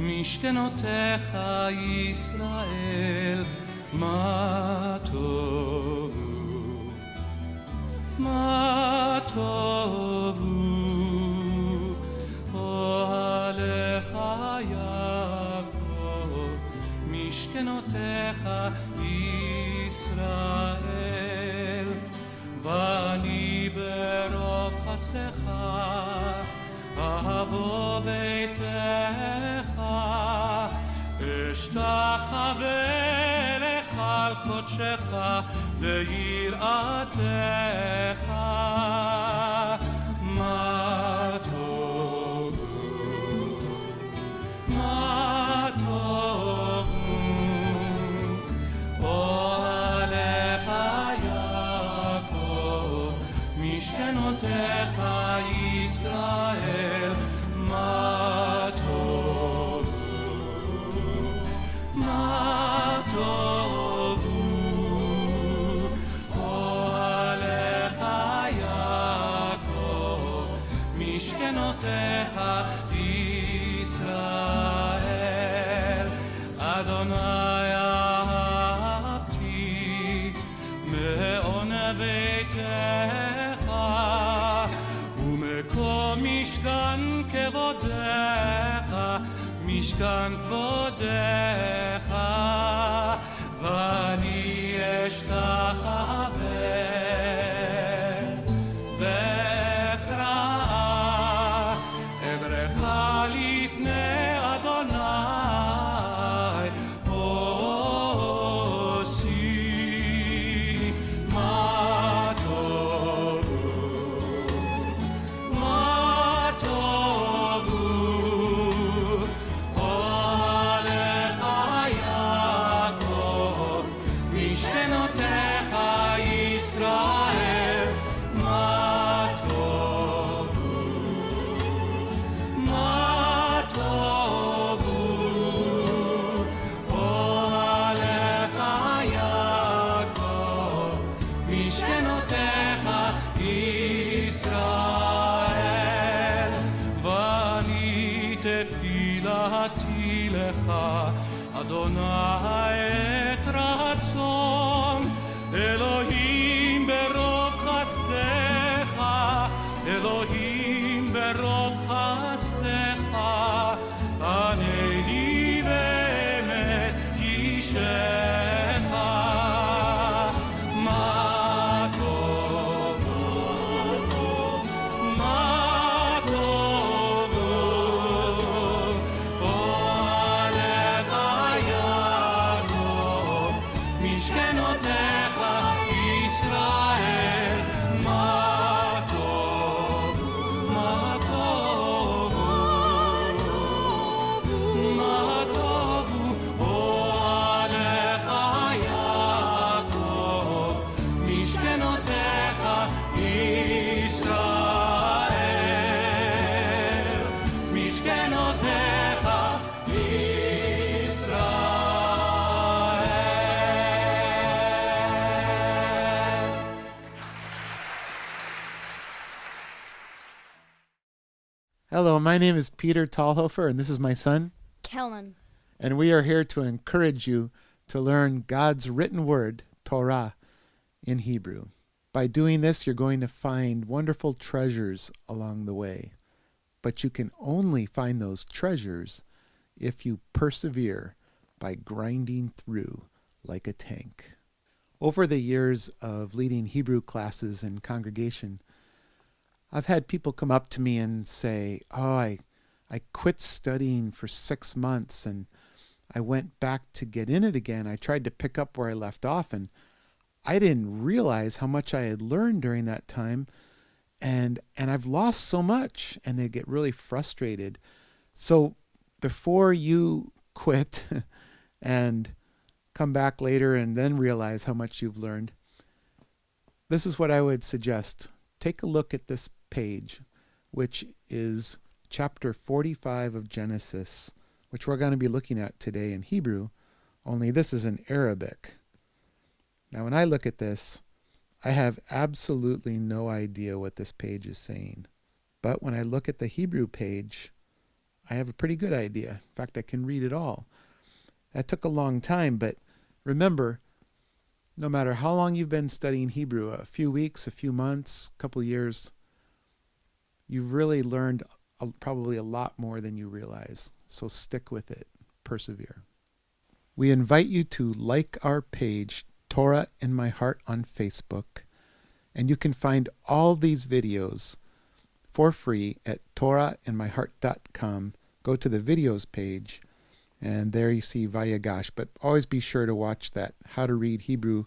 משכנותיך ישראל, מה טובו, מה טובו, אוהליך יעקב, משכנותיך ישראל, ואני ברוב חסדך אבוא ביתך, אשתחווה לך על קודשך ליראתך. מה טובו, מה טובו, אוהליך יעקב, משכנותיך ישראל, מה טובו, מה טובו, אוהליך יעקב, משכנותיך ישראל. אדוני אהבתי מעון ביתך, ומקום משכן כבודך, משכן כבודך, ואני אשתחווה ואקרא אברך לפני אדוני עושי. מה טובו, מה טובו, אוהליך יעקב, משכנותיך ישראל, מה טובו, מה טובו, אוהליך יעקב, משכנותיך ישראל. ואני תפילתי לך אדוני את רצון, אלוהים ברוב חסדך, אלוהים ברוב חסדך, ענני באמת אישך. מה טובו, מה טובו, אוהליך יעקב, משכנותיך ישראל, מה טובו, מה טובו, מה טובו, אוהליך יעקב, משכנותיך ישראל, משכנותיך ישראל. Hello, my name is Peter Talhofer, and this is my son, Kellan. and we are here to encourage you to learn God's written word, Torah, in Hebrew. By doing this, you're going to find wonderful treasures along the way, but you can only find those treasures if you persevere by grinding through like a tank. Over the years of leading Hebrew classes in congregation, I've had people come up to me and say, oh, I quit studying for 6 months and I went back to get in it again. I tried to pick up where I left off, and I didn't realize how much I had learned during that time, and I've lost so much, and they get really frustrated. So before you quit and come back later and then realize how much you've learned, this is what I would suggest. Take a look at this page, which is chapter 45 of Genesis, which we're going to be looking at today in Hebrew, only this is in Arabic. Now, when I look at this, I have absolutely no idea what this page is saying. But when I look at the Hebrew page, I have a pretty good idea. In fact, I can read it all. That took a long time, but remember, no matter how long you've been studying Hebrew, a few weeks, a few months, a couple years, you've really learned probably a lot more than you realize. So stick with it. Persevere. We invite you to like our page, Torah in My Heart, on Facebook, and you can find all these videos for free at torahinmyheart.com. Go to the videos page, and there you see Vayigash. But always be sure to watch that How to Read Hebrew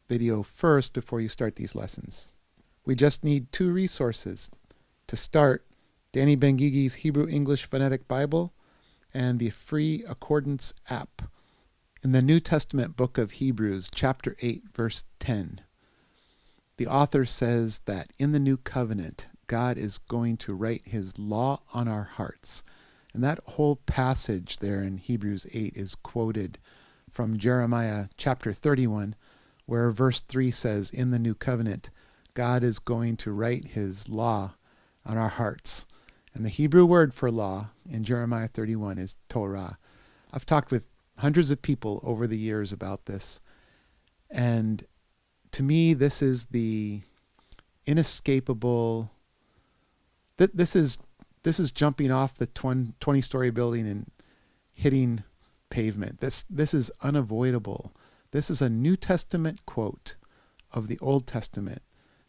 video first before you start these lessons. We just need 2 resources. To start, Danny Ben-Gigi's Hebrew-English Phonetic Bible and the free Accordance app. In the New Testament book of Hebrews, chapter 8, verse 10, the author says that in the new covenant, God is going to write his law on our hearts. And that whole passage there in Hebrews 8 is quoted from Jeremiah chapter 31, where verse 3 says, in the new covenant, God is going to write his law on our hearts. And the Hebrew word for law in Jeremiah 31 is Torah. I've talked with hundreds of people over the years about this. And to me, this is the inescapable, this is jumping off the 20-story building and hitting pavement. This is unavoidable. This is a New Testament quote of the Old Testament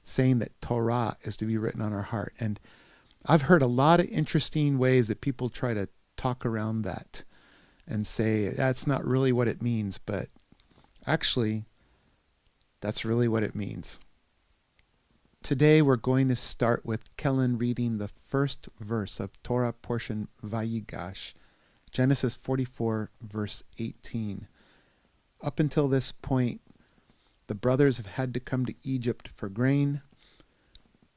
saying that Torah is to be written on our heart. And I've heard a lot of interesting ways that people try to talk around that and say that's not really what it means, but actually that's really what it means. Today we're going to start with Kellan reading the first verse of Torah portion Vayigash, Genesis 44, verse 18. Up until this point, the brothers have had to come to Egypt for grain.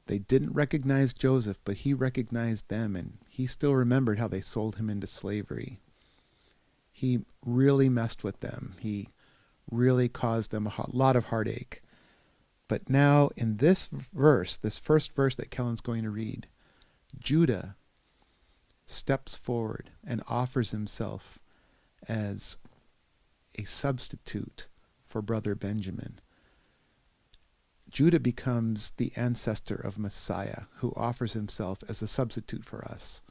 They didn't recognize Joseph, but he recognized them, and he still remembered how they sold him into slavery. He really messed with them. He really caused them a lot of heartache. But now in this verse, this first verse that Kellan's going to read, Judah steps forward and offers himself as a substitute for brother Benjamin. Judah becomes the ancestor of Messiah, who offers himself as a substitute for us.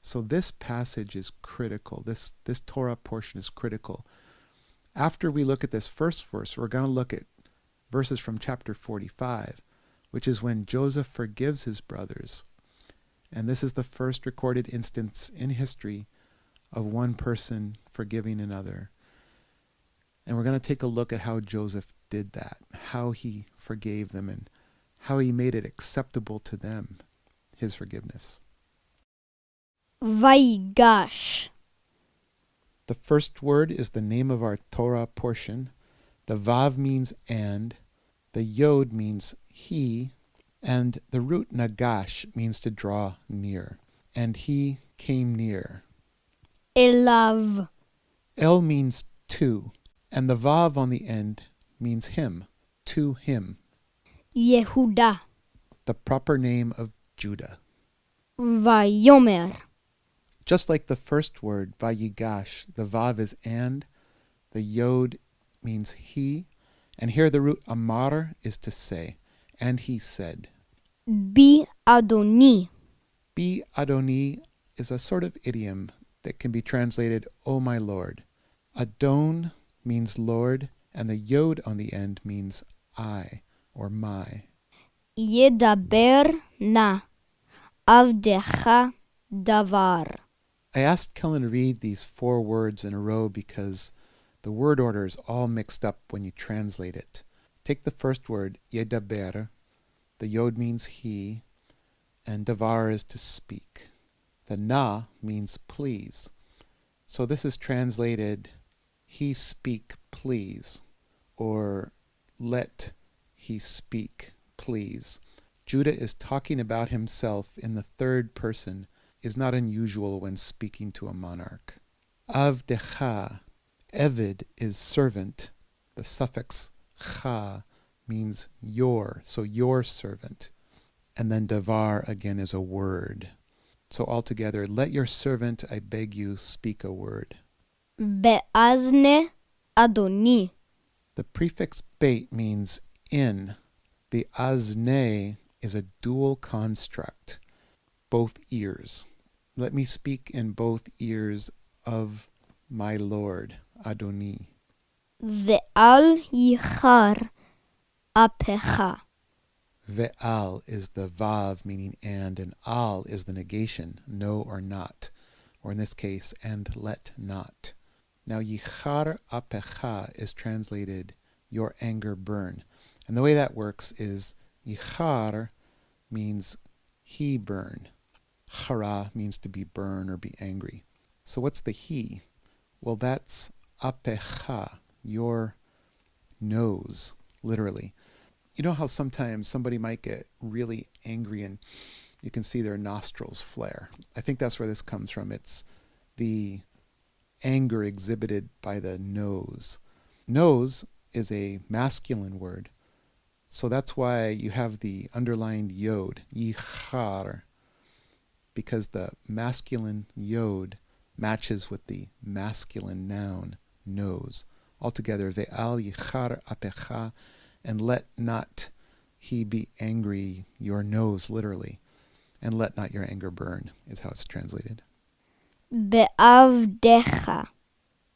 So this passage is critical. This Torah portion is critical. After we look at this first verse, we're going to look at verses from chapter 45, which is when Joseph forgives his brothers. And this is the first recorded instance in history of one person forgiving another. And we're going to take a look at how Joseph did that, how he forgave them, and how he made it acceptable to them, his forgiveness. Vayigash. The first word is the name of our Torah portion. The Vav means and, the Yod means he, and the root Nagash means to draw near. And he came near. Elav. El means to, and the Vav on the end means him, to him. Yehuda. The proper name of Judah. Vayomer. Just like the first word, Vayigash, the Vav is and, the Yod means he, and here the root Amar is to say, and he said. Bi Adoni. Bi Adoni is a sort of idiom that can be translated, O my Lord. Adon means Lord, and the Yod on the end means I, or my. Yedaber na. Avdecha davar. I asked Kellan to read these 4 words in a row because the word order is all mixed up when you translate it. Take the first word, yedaber. The Yod means he, and davar is to speak. The na means please. So this is translated, he speak please, or let he speak please. Judah is talking about himself in the third person, is not unusual when speaking to a monarch. Avdecha, Eved is servant. The suffix cha means your, so your servant. And then davar again is a word. So altogether, let your servant, I beg you, speak a word. באזנה אדוני. The prefix beit means in. The azne is a dual construct, both ears. Let me speak in both ears of my Lord, Adoni. ואל ייחר אפך. Ve'al is the vav meaning and al is the negation, no or not, or in this case, and let not. Now, yichar apecha is translated, your anger burn. And the way that works is, yichar means he burn. Chara means to be burn or be angry. So what's the he? Well, that's apecha, your nose, literally. You know how sometimes somebody might get really angry and you can see their nostrils flare? I think that's where this comes from. It's the anger exhibited by the nose. Nose is a masculine word, so that's why you have the underlined yod, yichar, because the masculine yod matches with the masculine noun, nose. Altogether, ve'al yichar apecha, and let not he be angry, your nose, literally. And let not your anger burn, is how it's translated. בעבדך.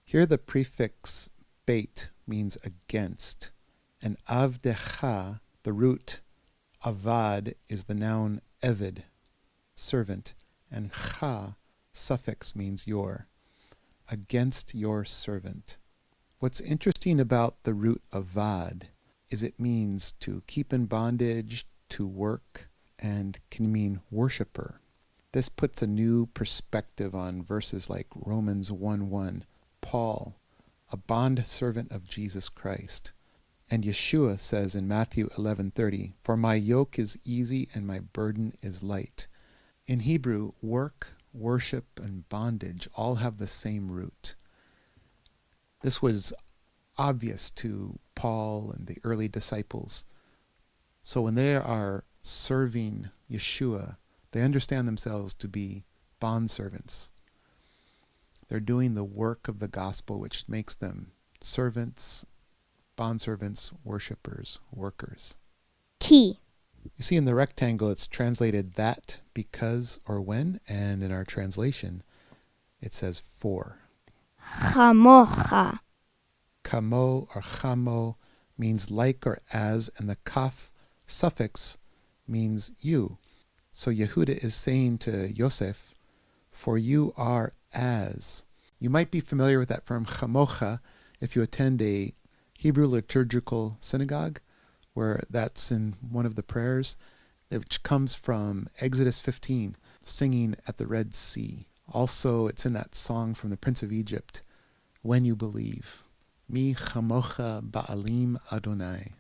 Here the prefix beit means against. And avdecha, the root avad, is the noun eved, servant. And cha, suffix, means your. Against your servant. What's interesting about the root avad is it means to keep in bondage, to work, and can mean worshiper. This puts a new perspective on verses like Romans 1:1, Paul, a bondservant of Jesus Christ. And Yeshua says in Matthew 11:30, for my yoke is easy and my burden is light. In Hebrew, work, worship, and bondage all have the same root. This was obvious to Paul and the early disciples. So when they are serving Yeshua, they understand themselves to be bondservants. They're doing the work of the gospel, which makes them servants, bondservants, worshipers, workers. כי. You see in the rectangle it's translated that, because, or when, and in our translation it says for. חמוך. Kamo or chamo means like or as, and the kaf suffix means you. So Yehuda is saying to Yosef, for you are as. You might be familiar with that term chamocha if you attend a Hebrew liturgical synagogue, where that's in one of the prayers, which comes from Exodus 15, singing at the Red Sea. Also, it's in that song from the Prince of Egypt, When You Believe. Mi chamocha ba'alim Adonai.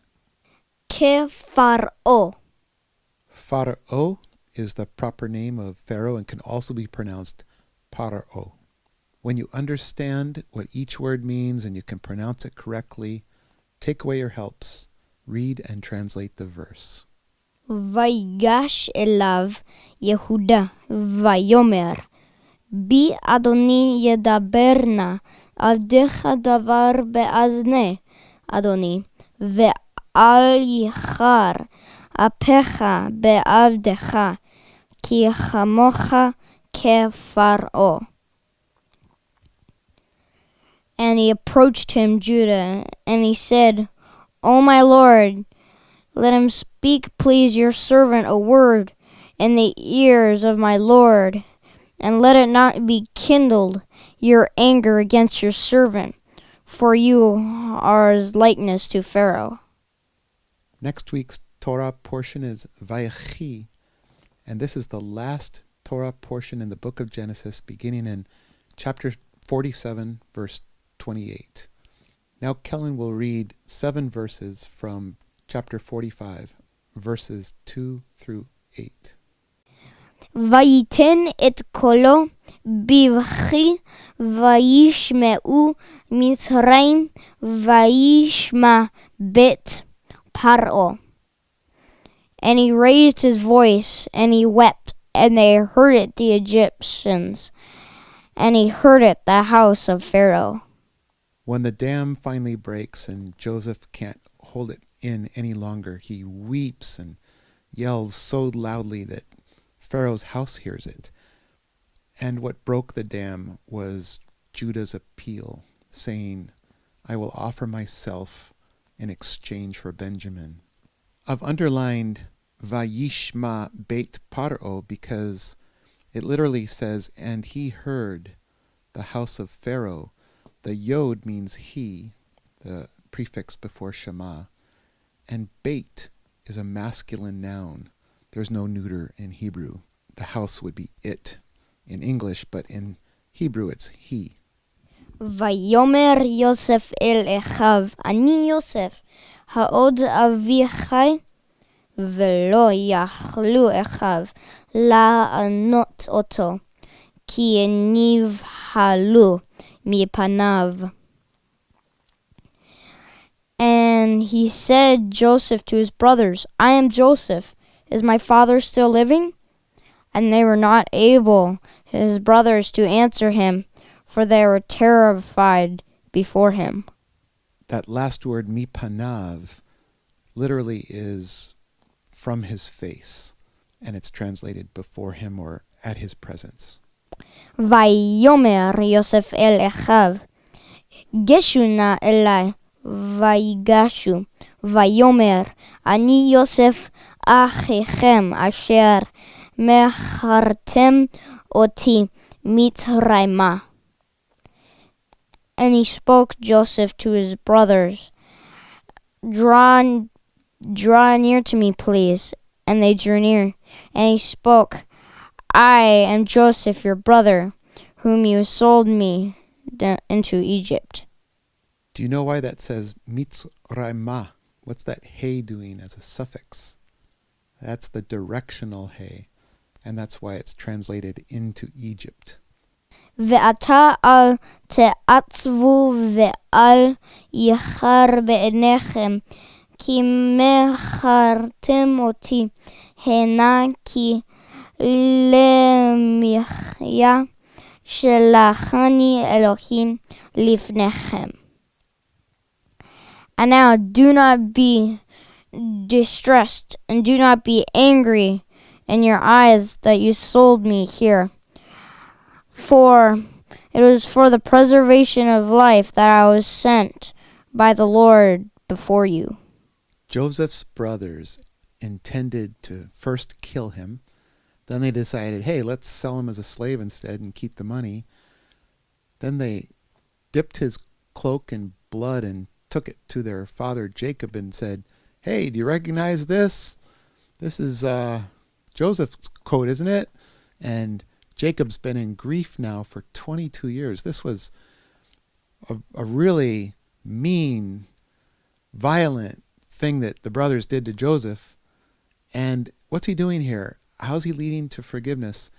כפרעה. Pharaoh is the proper name of Pharaoh and can also be pronounced Paro. When you understand what each word means and you can pronounce it correctly, take away your helps, read and translate the verse. ויגש אליו יהודה ויאמר בי אדוני ידבר נא עבדך דבר באזני אדוני ואל ייחר אפך בעבדך כי כמוך כפרעה. And he approached him, Judah, and he said, O my Lord, let him speak, please, your servant a word in the ears of my Lord, and let it not be kindled your anger against your servant, for you are as likeness to Pharaoh. Next week's Torah portion is Vayigash, and this is the last Torah portion in the book of Genesis, beginning in chapter 47, verse 28. Now Kellan will read 7 verses from chapter 45, verses 2 through 8. ויתן את קולו בבכי וישמעו מצרים וישמע בית פרעה. And he raised his voice and he wept and they heard it, the Egyptians, and he heard it, the house of Pharaoh. When the dam finally breaks and Joseph can't hold it in any longer, he weeps and yells so loudly that Pharaoh's house hears it. And what broke the dam was Judah's appeal, saying, I will offer myself in exchange for Benjamin. I've underlined Vayishma Beit Paro because it literally says, and he heard the house of Pharaoh. The yod means he, the prefix before Shema, and Beit is a masculine noun. There's no neuter in Hebrew. The house would be it in English, but in Hebrew it's he. ויאמר יוסף אל אחיו, אני יוסף, העוד אביחי, ולא יכלו אחיו לענות אותו, כי נבהלו מפניו. And he said, Joseph, to his brothers, I am Joseph. Is my father still living? And they were not able, his brothers, to answer him, for they were terrified before him. That last word, mipanav, literally is from his face, and it's translated before him or at his presence. ויאמר יוסף אל אחיו, גשו נא אלי, ויגשו, ויאמר, אני יוסף אחיכם, אשר מכרתם אותי מצרימה. And he spoke Joseph to his brothers, Draw near to me, please. And they drew near. And he spoke, I am Joseph, your brother, whom you sold me into Egypt. Do you know why that says mitzrayma? What's that hey doing as a suffix? That's the directional hey, and that's why it's translated into Egypt. ועתה אל תעצבו ואל יכר בעיניכם, כי מכרתם אותי הנה כי למחיה שלחני אלוהים לפניכם. And now do not be distressed and do not be angry in your eyes that you sold me here. For it was for the preservation of life that I was sent by the Lord before you. Joseph's brothers intended to first kill him. Then they decided, hey, let's sell him as a slave instead and keep the money. Then they dipped his cloak in blood and took it to their father Jacob and said, hey, do you recognize this? This is Joseph's coat, isn't it? And Jacob's been in grief now for 22 years. This was a really mean, violent thing that the brothers did to Joseph. And what's he doing here? How's he leading to forgiveness?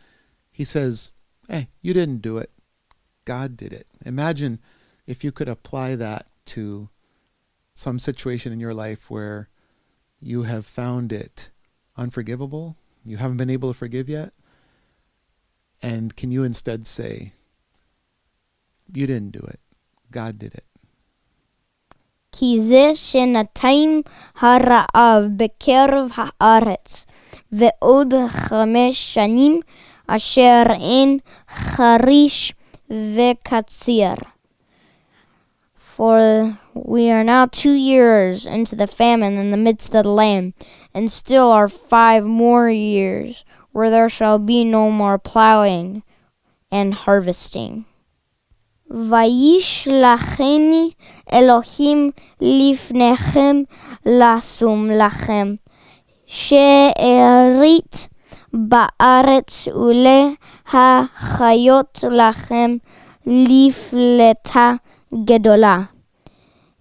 He says, hey, you didn't do it. God did it. Imagine if you could apply that to some situation in your life where you have found it unforgivable. You haven't been able to forgive yet. And can you instead say, you didn't do it. God did it. כי זה שנתיים הרעב בקרב הארץ, ועוד 5 שנים אשר אין חריש וקציר. For we are now 2 years into the famine in the midst of the land, and still are 5 more years where there shall be no more plowing and harvesting. וישלחני אלוהים לפניכם לשום לכם, שארית בארץ ולהחיות לכם לפלטה גדולה.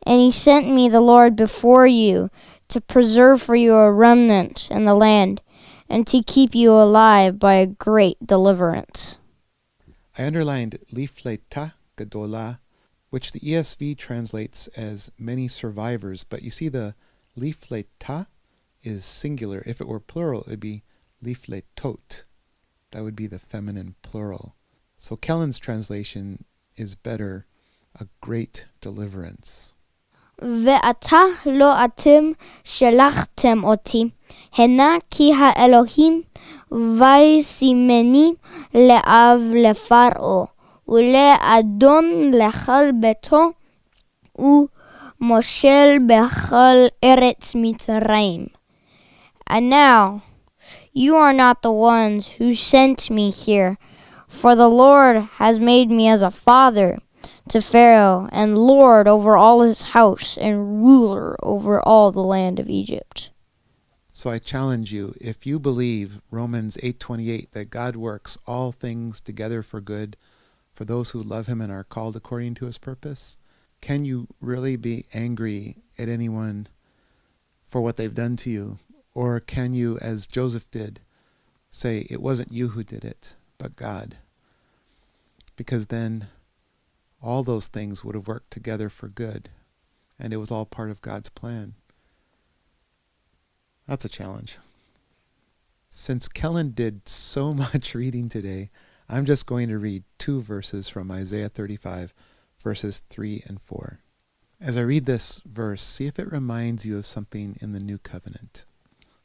And he sent me the Lord before you to preserve for you a remnant in the land, and to keep you alive by a great deliverance. I underlined lifleta gadola, which the ESV translates as many survivors, but you see the lifleta is singular. If it were plural, it would be lifletot. That would be the feminine plural. So Kellan's translation is better, a great deliverance. ועתה לא אתם שלחתם אותי, הנה כי האלוהים וישימני לאב לפרעה, ולאדון לכל ביתו, ומושל בכל ארץ מצרים. And now, you are not the ones who sent me here, for the Lord has made me as a father to Pharaoh, and lord over all his house, and ruler over all the land of Egypt. So I challenge you, if you believe Romans 8:28, that God works all things together for good for those who love him and are called according to his purpose, can you really be angry at anyone for what they've done to you? Or can you, as Joseph did, say, it wasn't you who did it, but God? Because then all those things would have worked together for good, and it was all part of God's plan. That's a challenge. Since Kellan did so much reading today, I'm just going to read 2 verses from Isaiah 35, verses 3 and 4. As I read this verse, see if it reminds you of something in the New Covenant.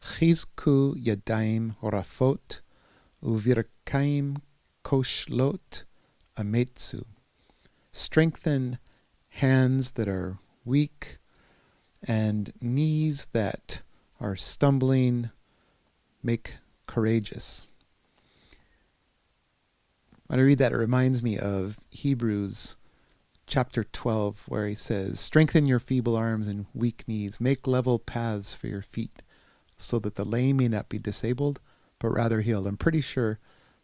Chizku yadayim horafot uvirkaim koshlot ametzu. Strengthen hands that are weak and knees that are stumbling. Make courageous. When I read that, it reminds me of Hebrews chapter 12, where he says, strengthen your feeble arms and weak knees. Make level paths for your feet, so that the lame may not be disabled, but rather healed. I'm pretty sure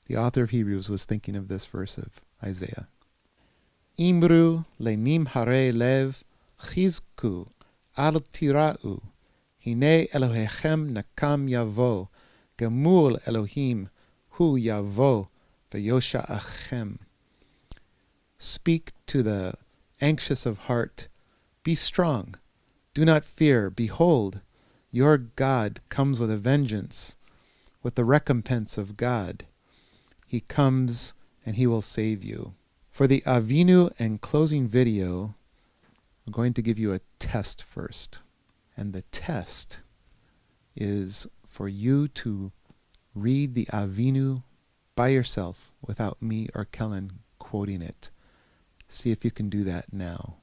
the author of Hebrews was thinking of this verse of Isaiah. Imru lenim hare lev chizku al tira'u. Hine Elohechem nakam yavo. Gemul Elohim hu yavo v'yosha'achem. Speak to the anxious of heart. Be strong. Do not fear. Behold, your God comes with a vengeance, with the recompense of God. He comes and he will save you. For the Avinu and closing video, I'm going to give you a test first. And the test is for you to read the Avinu by yourself without me or Kellan quoting it. See if you can do that now.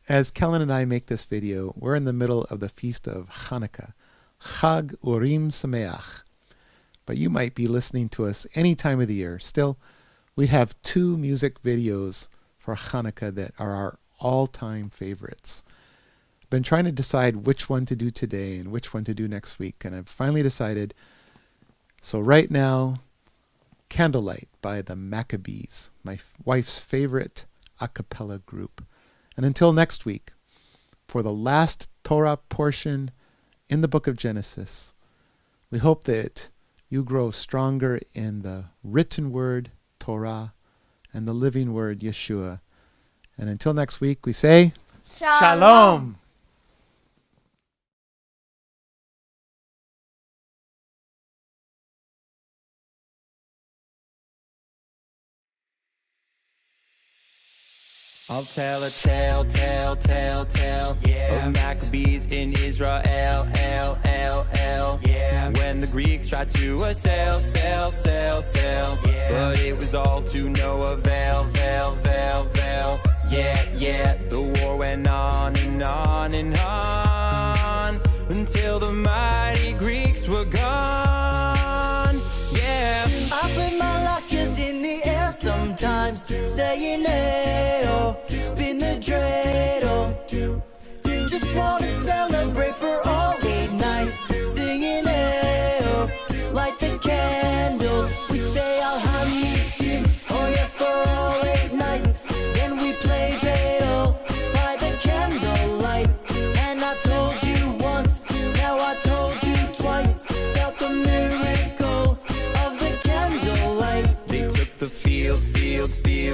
As Kellan and I make this video, we're in the middle of the feast of Hanukkah, Chag Urim Sameach. But you might be listening to us any time of the year. Still, we have 2 music videos for Hanukkah that are our all-time favorites. I've been trying to decide which one to do today and which one to do next week, and I've finally decided. So right now, Candlelight by the Maccabees, my wife's favorite a cappella group. And until next week, for the last Torah portion in the book of Genesis, we hope that you grow stronger in the written word, Torah, and the living word, Yeshua. And until next week, we say, Shalom. I'll tell a tale, yeah, of Maccabees in Israel, yeah, when the Greeks tried to sail, yeah, but it was all to no avail, yeah, the war went on and on and on, until the mighty Greeks were gone, yeah. I put my lockers in the air sometimes, saying hey, oh, spin the dreidel. Just wanna celebrate for all 8 nights.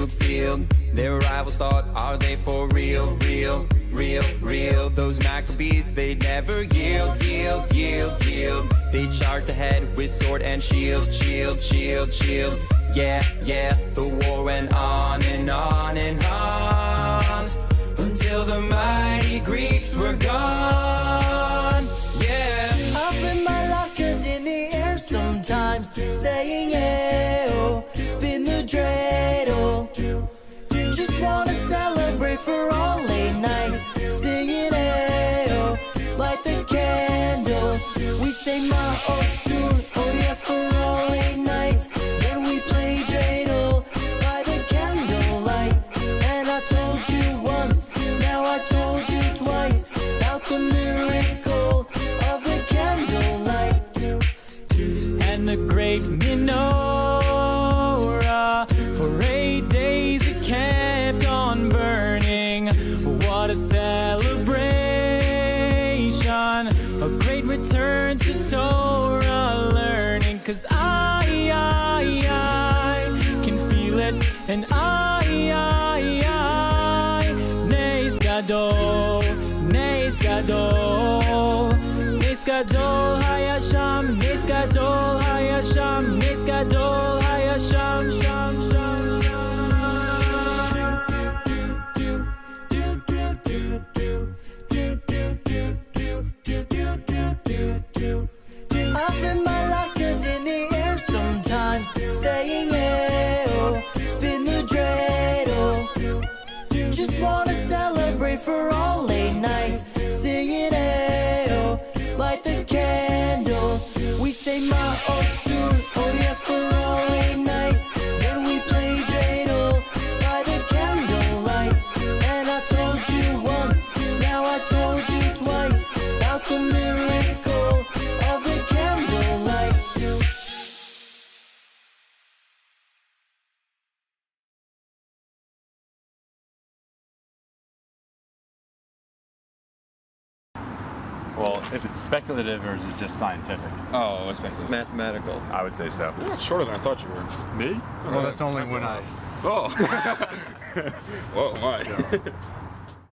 field. Their rivals thought, are they for real, real, real, real? Those Maccabees, they never yield, yield, yield, yield. They charged ahead with sword and shield, shield, shield, shield. Yeah, yeah, the war went on and on and on, until the mighty Greeks were gone. Yeah. Up in my lockers in the air sometimes, saying hey oh, spin the dreidel. Just wanna celebrate for all late nights, singing hey oh, light the candles. We say ma oh, oh yeah, for all late nights. Then we play dreidel by the candlelight. And I told you once, now I told you twice, about the miracle of the candlelight. And the great menorah, for 8 days it kept on burning. What a celebration, a great return to Torah learning. 'Cause I can feel it, and Nes Gadol, Nes Gadol, Nes Gadol Hayasham, Nes Gadol Hayasham, Nes Gadol Hayasham, sham, sham, Up in my lockers in the air sometimes, saying hey oh, spin the dreidel. Just wanna celebrate for all late nights, singing hey oh, light the candles. We say ma oh yeah, for all late nights. Then we play dreidel by the candlelight. And I told you once, now I told you twice, about the miracle of the candlelight. Well, is it speculative or is it just scientific? Oh, it's mathematical. I would say so. You're shorter than I thought you were. Me? Well, that's only when I... Oh. Whoa, my.